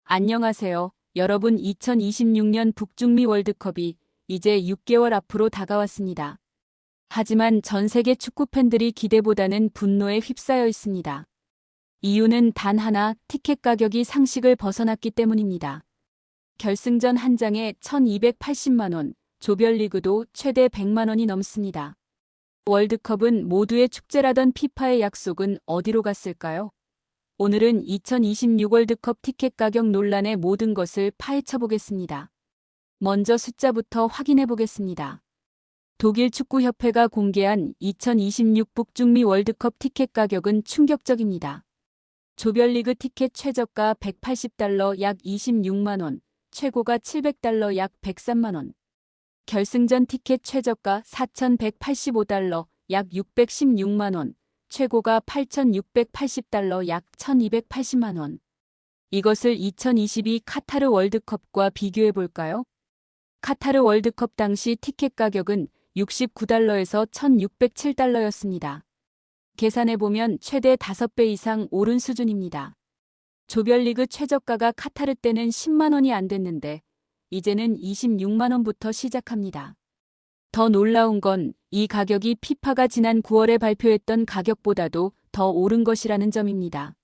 안녕하세요. 여러분 2026년 북중미 월드컵이 이제 6개월 앞으로 다가왔습니다. 하지만 전 세계 축구 팬들이 기대보다는 분노에 휩싸여 있습니다. 이유는 단 하나, 티켓 가격이 상식을 벗어났기 때문입니다. 결승전 한 장에 1,280만 원, 조별리그도 최대 100만 원이 넘습니다. 월드컵은 모두의 축제라던 피파의 약속은 어디로 갔을까요? 오늘은 2026 월드컵 티켓 가격 논란의 모든 것을 파헤쳐 보겠습니다. 먼저 숫자부터 확인해 보겠습니다. 독일 축구협회가 공개한 2026 북중미 월드컵 티켓 가격은 충격적입니다. 조별리그 티켓 최저가 180달러 약 26만 원, 최고가 700달러 약 103만 원. 결승전 티켓 최저가 4,185달러 약 616만 원. 최고가 8,680달러 약 1,280만 원. 이것을 2022 카타르 월드컵과 비교해 볼까요? 카타르 월드컵 당시 티켓 가격은 69달러에서 1,607달러였습니다. 계산해 보면 최대 5배 이상 오른 수준입니다. 조별리그 최저가가 카타르 때는 10만 원이 안 됐는데 이제는 26만 원부터 시작합니다. 더 놀라운 건 이 가격이 피파가 지난 9월에 발표했던 가격보다도 더 오른 것이라는 점입니다.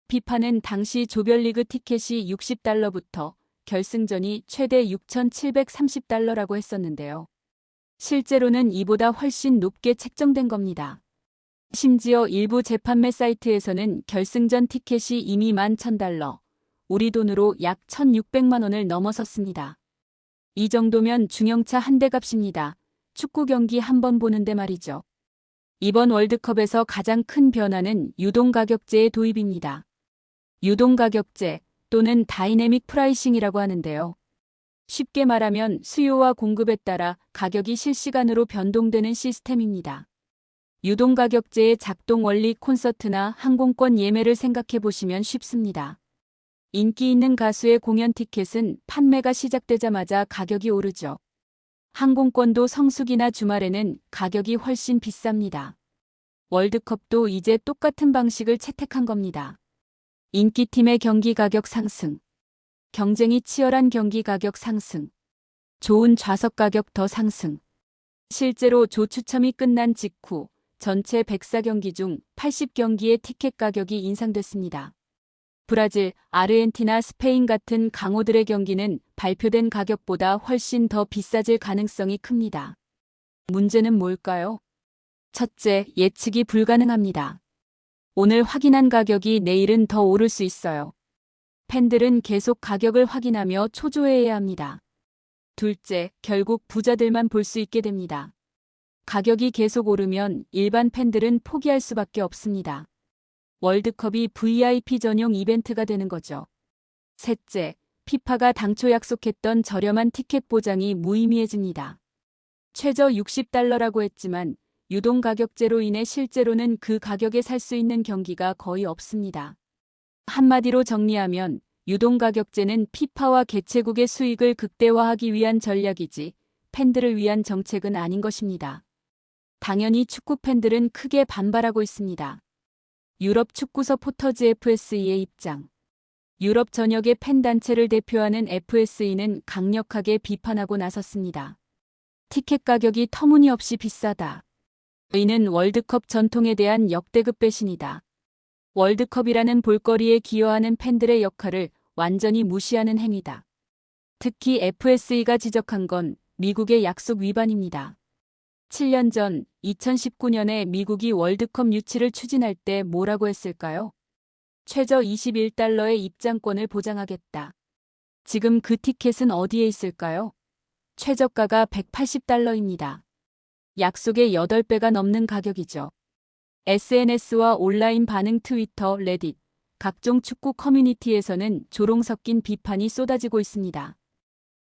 피파는 당시 조별리그 티켓이 60달러부터 결승전이 최대 6,730달러라고 했었는데요. 실제로는 이보다 훨씬 높게 책정된 겁니다. 심지어 일부 재판매 사이트에서는 결승전 티켓이 이미 11,000달러, 우리 돈으로 약 1,600만 원을 넘어섰습니다. 이 정도면 중형차 한 대 값입니다. 축구 경기 한 번 보는데 말이죠. 이번 월드컵에서 가장 큰 변화는 유동가격제의 도입입니다. 유동가격제 또는 다이내믹 프라이싱이라고 하는데요. 쉽게 말하면 수요와 공급에 따라 가격이 실시간으로 변동되는 시스템입니다. 유동가격제의 작동 원리 콘서트나 항공권 예매를 생각해 보시면 쉽습니다. 인기 있는 가수의 공연 티켓은 판매가 시작되자마자 가격이 오르죠. 항공권도 성수기나 주말에는 가격이 훨씬 비쌉니다. 월드컵도 이제 똑같은 방식을 채택한 겁니다. 인기팀의 경기 가격 상승, 경쟁이 치열한 경기 가격 상승, 좋은 좌석 가격 더 상승. 실제로 조 추첨이 끝난 직후 전체 104경기 중 80경기의 티켓 가격이 인상됐습니다. 브라질, 아르헨티나, 스페인 같은 강호들의 경기는 발표된 가격보다 훨씬 더 비싸질 가능성이 큽니다. 문제는 뭘까요? 첫째, 예측이 불가능합니다. 오늘 확인한 가격이 내일은 더 오를 수 있어요. 팬들은 계속 가격을 확인하며 초조해해야 합니다. 둘째, 결국 부자들만 볼 수 있게 됩니다. 가격이 계속 오르면 일반 팬들은 포기할 수밖에 없습니다. 월드컵이 VIP 전용 이벤트가 되는 거죠. 셋째, 피파가 당초 약속했던 저렴한 티켓 보장이 무의미해집니다. 최저 60달러라고 했지만 유동가격제로 인해 실제로는 그 가격에 살 수 있는 경기가 거의 없습니다. 한마디로 정리하면 유동가격제는 피파와 개최국의 수익을 극대화하기 위한 전략이지 팬들을 위한 정책은 아닌 것입니다. 당연히 축구 팬들은 크게 반발하고 있습니다. 유럽 축구 서포터즈 FSE의 입장. 유럽 전역의 팬단체를 대표하는 FSE는 강력하게 비판하고 나섰습니다. 티켓 가격이 터무니없이 비싸다. 이는 월드컵 전통에 대한 역대급 배신이다. 월드컵이라는 볼거리에 기여하는 팬들의 역할을 완전히 무시하는 행위다. 특히 FSE가 지적한 건 미국의 약속 위반입니다. 7년 전 2019년에 미국이 월드컵 유치를 추진할 때 뭐라고 했을까요? 최저 21달러의 입장권을 보장하겠다. 지금 그 티켓은 어디에 있을까요? 최저가가 180달러입니다. 약속의 8배가 넘는 가격이죠. SNS와 온라인 반응 트위터, 레딧, 각종 축구 커뮤니티에서는 조롱 섞인 비판이 쏟아지고 있습니다.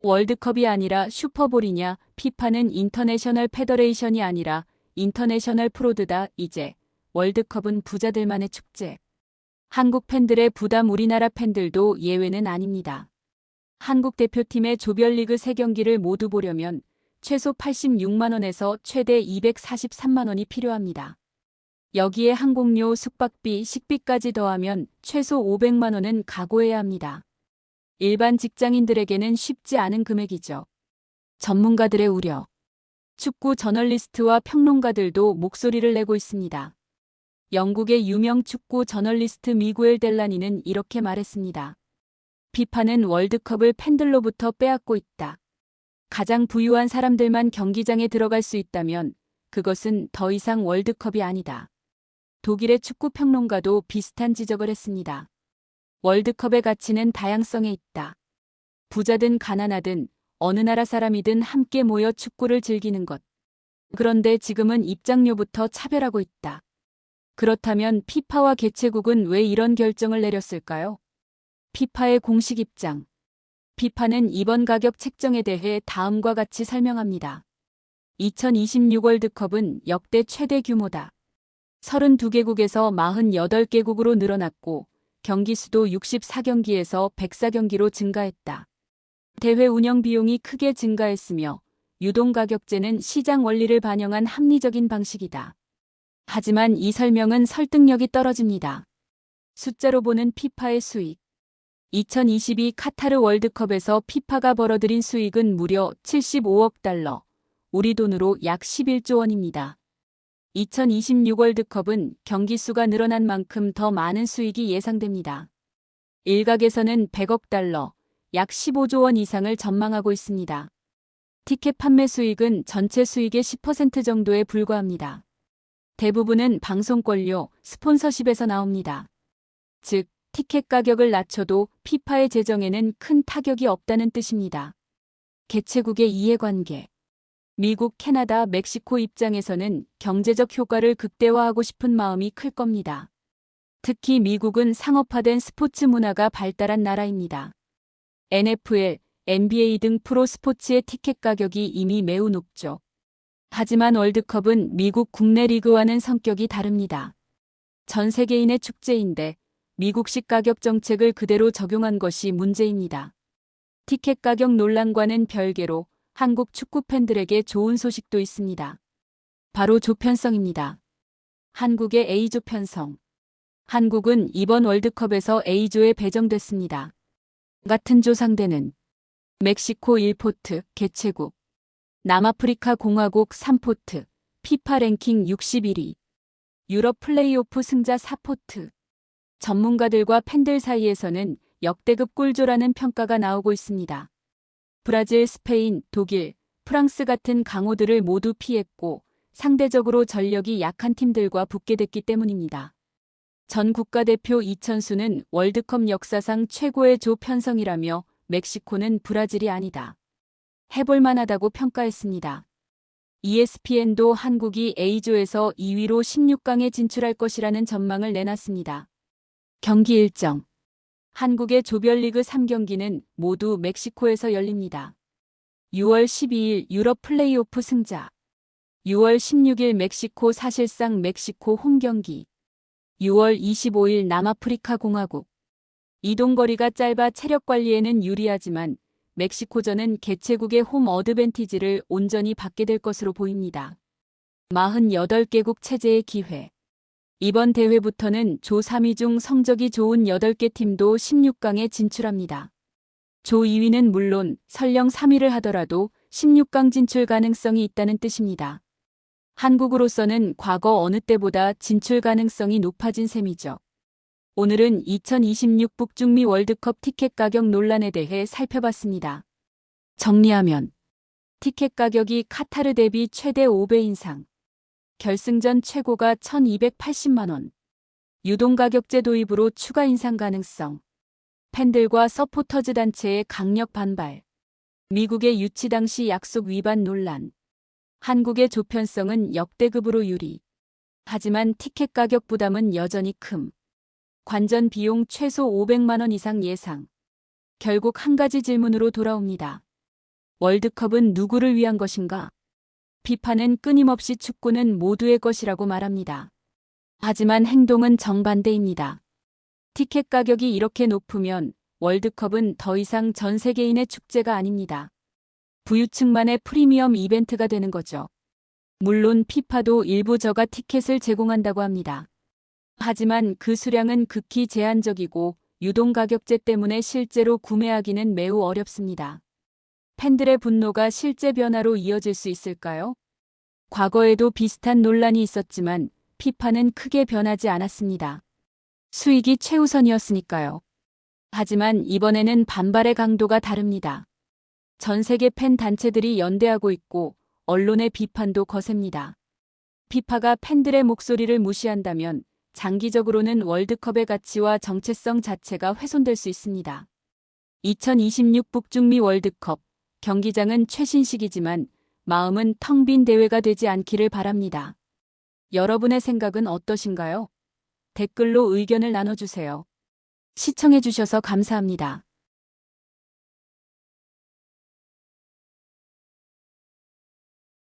월드컵이 아니라 슈퍼볼이냐, 피파는 인터내셔널 페더레이션이 아니라 인터내셔널 프로드다. 이제 월드컵은 부자들만의 축제. 한국 팬들의 부담. 우리나라 팬들도 예외는 아닙니다. 한국 대표팀의 조별리그 3경기를 모두 보려면 최소 86만 원에서 최대 243만 원이 필요합니다. 여기에 항공료, 숙박비, 식비까지 더하면 최소 500만 원은 각오해야 합니다. 일반 직장인들에게는 쉽지 않은 금액이죠. 전문가들의 우려. 축구 저널리스트와 평론가들도 목소리를 내고 있습니다. 영국의 유명 축구 저널리스트 미구엘 델라니는 이렇게 말했습니다. 피파는 월드컵을 팬들로부터 빼앗고 있다. 가장 부유한 사람들만 경기장에 들어갈 수 있다면 그것은 더 이상 월드컵이 아니다. 독일의 축구 평론가도 비슷한 지적을 했습니다. 월드컵의 가치는 다양성에 있다. 부자든 가난하든 어느 나라 사람이든 함께 모여 축구를 즐기는 것. 그런데 지금은 입장료부터 차별하고 있다. 그렇다면 피파와 개최국은 왜 이런 결정을 내렸을까요? 피파의 공식 입장. 피파는 이번 가격 책정에 대해 다음과 같이 설명합니다. 2026 월드컵은 역대 최대 규모다. 32개국에서 48개국으로 늘어났고 경기 수도 64경기에서 104경기로 증가했다. 대회 운영 비용이 크게 증가했으며 유동 가격제는 시장 원리를 반영한 합리적인 방식이다. 하지만 이 설명은 설득력이 떨어집니다. 숫자로 보는 피파의 수익. 2022 카타르 월드컵에서 피파가 벌어들인 수익은 무려 75억 달러, 우리 돈으로 약 11조 원입니다. 2026 월드컵은 경기 수가 늘어난 만큼 더 많은 수익이 예상됩니다. 일각에서는 100억 달러, 약 15조 원 이상을 전망하고 있습니다. 티켓 판매 수익은 전체 수익의 10% 정도에 불과합니다. 대부분은 방송권료, 스폰서십에서 나옵니다. 즉, 티켓 가격을 낮춰도 피파의 재정에는 큰 타격이 없다는 뜻입니다. 개최국의 이해관계. 미국, 캐나다, 멕시코 입장에서는 경제적 효과를 극대화하고 싶은 마음이 클 겁니다. 특히 미국은 상업화된 스포츠 문화가 발달한 나라입니다. NFL, NBA 등 프로 스포츠의 티켓 가격이 이미 매우 높죠. 하지만 월드컵은 미국 국내 리그와는 성격이 다릅니다. 전 세계인의 축제인데 미국식 가격 정책을 그대로 적용한 것이 문제입니다. 티켓 가격 논란과는 별개로 한국 축구 팬들에게 좋은 소식도 있습니다. 바로 조편성입니다. 한국의 A조 편성. 한국은 이번 월드컵에서 A조에 배정됐습니다. 같은 조 상대는 멕시코 1포트, 개최국. 남아프리카 공화국 3포트, 피파 랭킹 61위. 유럽 플레이오프 승자 4포트. 전문가들과 팬들 사이에서는 역대급 꿀조라는 평가가 나오고 있습니다. 브라질, 스페인, 독일, 프랑스 같은 강호들을 모두 피했고 상대적으로 전력이 약한 팀들과 붙게 됐기 때문입니다. 전 국가대표 이천수는 월드컵 역사상 최고의 조 편성이라며 멕시코는 브라질이 아니다. 해볼만하다고 평가했습니다. ESPN도 한국이 A조에서 2위로 16강에 진출할 것이라는 전망을 내놨습니다. 경기 일정. 한국의 조별리그 3경기는 모두 멕시코에서 열립니다. 6월 12일 유럽 플레이오프 승자. 6월 16일 멕시코 사실상 멕시코 홈경기. 6월 25일 남아프리카 공화국. 이동거리가 짧아 체력 관리에는 유리하지만 멕시코전은 개최국의 홈 어드밴티지를 온전히 받게 될 것으로 보입니다. 48개국 체제의 기회. 이번 대회부터는 조 3위 중 성적이 좋은 8개 팀도 16강에 진출합니다. 조 2위는 물론 설령 3위를 하더라도 16강 진출 가능성이 있다는 뜻입니다. 한국으로서는 과거 어느 때보다 진출 가능성이 높아진 셈이죠. 오늘은 2026 북중미 월드컵 티켓 가격 논란에 대해 살펴봤습니다. 정리하면 티켓 가격이 카타르 대비 최대 5배 인상. 결승전 최고가 1,280만 원. 유동가격제 도입으로 추가 인상 가능성. 팬들과 서포터즈 단체의 강력 반발. 미국의 유치 당시 약속 위반 논란. 한국의 조편성은 역대급으로 유리. 하지만 티켓 가격 부담은 여전히 큼. 관전 비용 최소 500만 원 이상 예상. 결국 한 가지 질문으로 돌아옵니다. 월드컵은 누구를 위한 것인가? 피파는 끊임없이 축구는 모두의 것이라고 말합니다. 하지만 행동은 정반대입니다. 티켓 가격이 이렇게 높으면 월드컵은 더 이상 전 세계인의 축제가 아닙니다. 부유층만의 프리미엄 이벤트가 되는 거죠. 물론 피파도 일부 저가 티켓을 제공한다고 합니다. 하지만 그 수량은 극히 제한적이고 유동 가격제 때문에 실제로 구매하기는 매우 어렵습니다. 팬들의 분노가 실제 변화로 이어질 수 있을까요? 과거에도 비슷한 논란이 있었지만 피파는 크게 변하지 않았습니다. 수익이 최우선이었으니까요. 하지만 이번에는 반발의 강도가 다릅니다. 전 세계 팬 단체들이 연대하고 있고 언론의 비판도 거셉니다. 피파가 팬들의 목소리를 무시한다면 장기적으로는 월드컵의 가치와 정체성 자체가 훼손될 수 있습니다. 2026 북중미 월드컵 경기장은 최신식이지만 마음은 텅 빈 대회가 되지 않기를 바랍니다. 여러분의 생각은 어떠신가요? 댓글로 의견을 나눠주세요. 시청해주셔서 감사합니다.